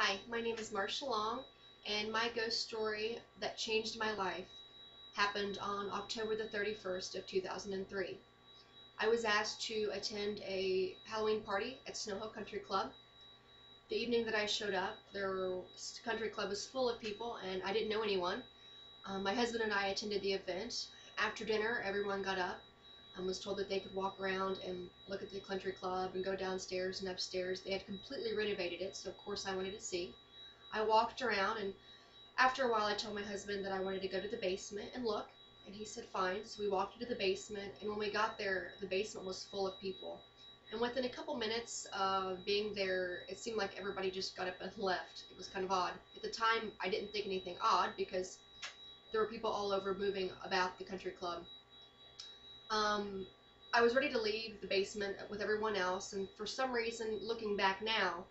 Hi, my name is Marsha, and my ghost story that changed my life happened on October the 31st of 2003. I was asked to attend a Halloween party at Snow Hill Country Club. The evening that I showed up, the country club was full of people and I didn't know anyone. My husband and I attended the event. After dinner, everyone got up and was told that they could walk around and look at the country club and go downstairs and upstairs. They had completely renovated it, so of course I wanted to see. I walked around, and after a while I told my husband that I wanted to go to the basement and look, and he said fine. So we walked into the basement, and when we got there, the basement was full of people. And within a couple minutes of being there, it seemed like everybody just got up and left. It was kind of odd. At the time, I didn't think anything odd because there were people all over moving about the country club. I was ready to leave the basement with everyone else, and for some reason, looking back now,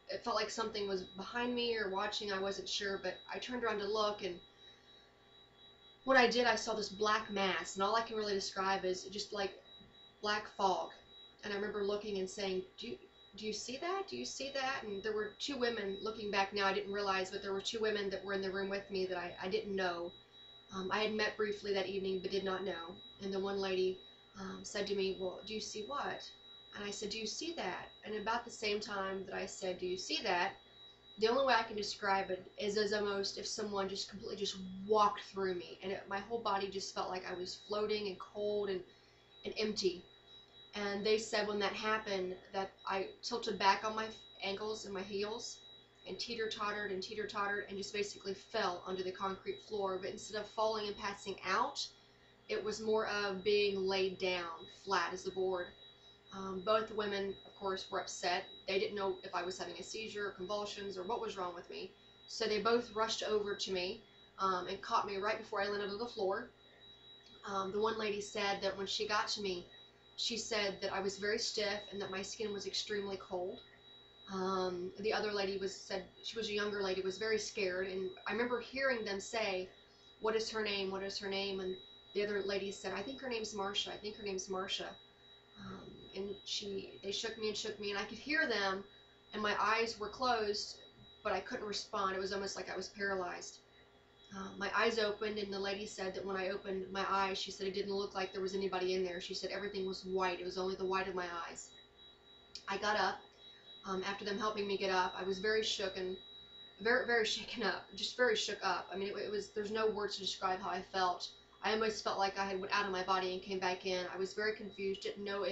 it felt like something was behind me or watching. I wasn't sure, but I turned around to look, and when I did, I saw this black mass, and all I can really describe is just like black fog. And I remember looking and saying, do you see that? Do you see that? And there were two women, looking back now, I didn't realize, but there were two women that were in the room with me that I didn't know. I had met briefly that evening, but did not know. And the one lady said to me, well, do you see what? And I said, do you see that? And about the same time that I said, do you see that? The only way I can describe it is as almost if someone just completely just walked through me. And my whole body just felt like I was floating and cold and empty. And they said when that happened that I tilted back on my ankles and my heels and teeter-tottered and just basically fell onto the concrete floor. But instead of falling and passing out, it was more of being laid down flat as a board. Both women, of course, were upset. They didn't know if I was having a seizure or convulsions or what was wrong with me. So they both rushed over to me and caught me right before I landed on the floor. The one lady said that when she got to me, she said that I was very stiff and that my skin was extremely cold. The other lady said, she was a younger lady, was very scared, and I remember hearing them say, what is her name, what is her name? And the other lady said, I think her name's Marsha, I think her name's Marsha. And they shook me, and I could hear them, and my eyes were closed, but I couldn't respond. It was almost like I was paralyzed. My eyes opened, and the lady said that when I opened my eyes, she said it didn't look like there was anybody in there. She said everything was white. It was only the white of my eyes. I got up. After them helping me get up, I was very shook and very, very shaken up, just very shook up. I mean, there's no words to describe how I felt. I almost felt like I had went out of my body and came back in. I was very confused, didn't know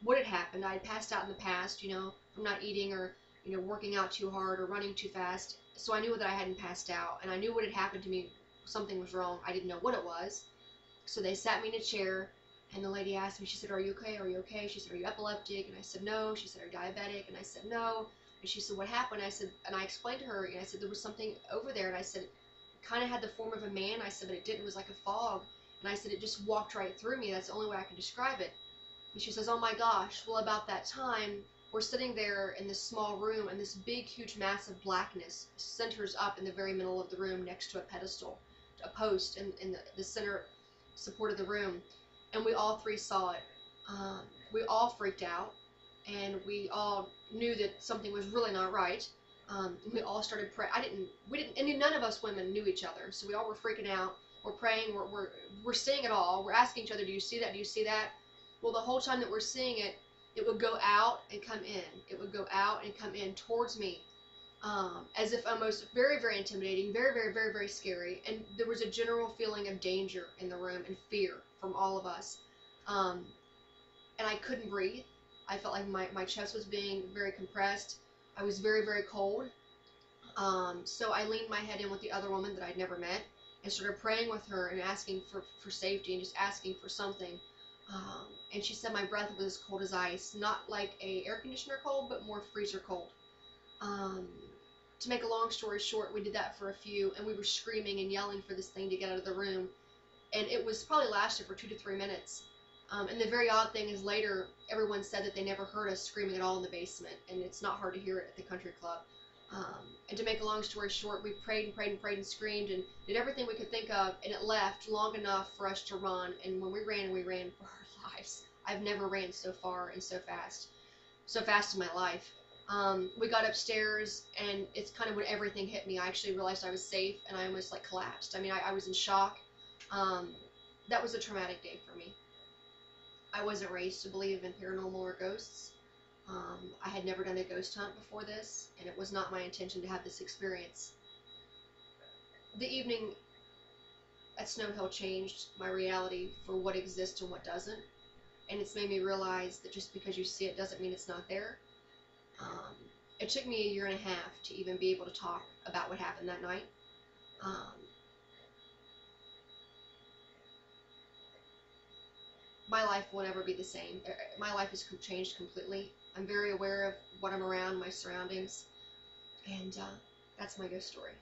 what had happened. I had passed out in the past, from not eating or, working out too hard or running too fast. So I knew that I hadn't passed out, and I knew what had happened to me. Something was wrong. I didn't know what it was. So they sat me in a chair, and the lady asked me, she said, are you okay? Are you okay? She said, are you epileptic? And I said, no. She said, are you diabetic? And I said, no. And she said, what happened? I said, and I explained to her, and I said, there was something over there. And I said, it kind of had the form of a man. I said, but it didn't. It was like a fog. And I said, it just walked right through me. That's the only way I can describe it. And she says, oh my gosh. Well, about that time, we're sitting there in this small room, and this big, huge, massive blackness centers up in the very middle of the room next to a pedestal, a post in the center support of the room. And we all three saw it. We all freaked out, and we all knew that something was really not right. We all started praying. And none of us women knew each other, so we all were freaking out. We're praying. We're seeing it all. We're asking each other, do you see that? Do you see that? Well, the whole time that we're seeing it, it would go out and come in. It would go out and come in towards me, as if almost very, very intimidating, very, very, very, very scary. And there was a general feeling of danger in the room and fear from all of us. And I couldn't breathe. I felt like my chest was being very compressed. I was very, very cold. So I leaned my head in with the other woman that I'd never met and started praying with her and asking for safety and just asking for something. And she said my breath was as cold as ice, not like a air conditioner cold, but more freezer cold. To make a long story short, we did that for a few, and we were screaming and yelling for this thing to get out of the room. And it was probably lasted for 2 to 3 minutes. And the very odd thing is later, everyone said that they never heard us screaming at all in the basement, and it's not hard to hear it at the country club. And to make a long story short, we prayed and prayed and prayed and screamed and did everything we could think of, and it left long enough for us to run. And when we ran for our lives. I've never ran so far and so fast in my life. We got upstairs, and it's kind of when everything hit me. I actually realized I was safe, and I almost like collapsed. I mean, I was in shock. Um, that was a traumatic day for me. I wasn't raised to believe in paranormal or ghosts. I had never done a ghost hunt before this, and it was not my intention to have this experience. The evening at Snow Hill changed my reality for what exists and what doesn't, and it's made me realize that just because you see it doesn't mean it's not there. Um, it took me a year and a half to even be able to talk about what happened that night. Um, my life will never be the same. My life has changed completely. I'm very aware of what I'm around, my surroundings, and that's my ghost story.